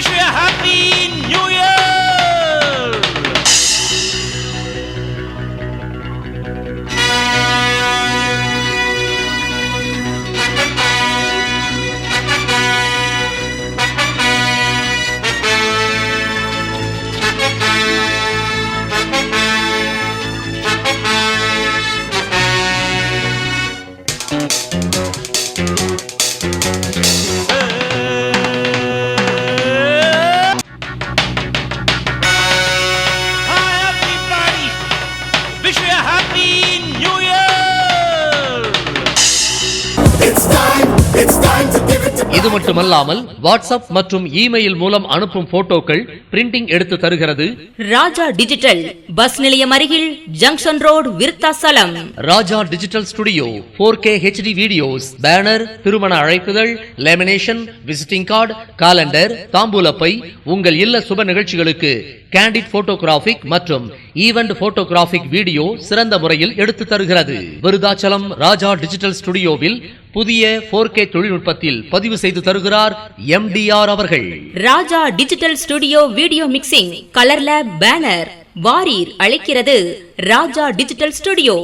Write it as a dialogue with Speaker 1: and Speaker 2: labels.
Speaker 1: Wish you a happy new year.
Speaker 2: இது மட்டுமல்லாமல் WhatsApp மற்றும் இமெயில் மூலம் அனுப்பும் போட்டோக்கள் பிரிண்டிங் எடுத்து தருகிறது
Speaker 3: ராஜா டிஜிட்டல், பஸ் நிலையம் அருகில், junction road, Virudhachalam.
Speaker 2: Raja digital studio 4K HD videos, banner, திருமண அழைப்புதல், லேமினேஷன், விசிட்டிங் கார்டு, காலண்டர், தாம்பூலப்பை, உங்கள் இல்ல சுப நிகழ்ச்சிகளுக்கு கேண்டிட் போட்டோகிராபிக் மற்றும் ஈவென்ட் போட்டோகிராபிக் வீடியோ சிறந்த முறையில் எடுத்து தருகிறது. விருத்தாச்சலம் ராஜா டிஜிட்டல் ஸ்டுடியோவில் புதிய 4K தொழில்நுட்பத்தில் பதிவு செய்து தருகிறார் MDR அவர்கள்.
Speaker 3: Raja digital studio video mixing, colour lab, banner, வாரீர் அழைக்கிறது ராஜா டிஜிட்டல் ஸ்டுடியோ.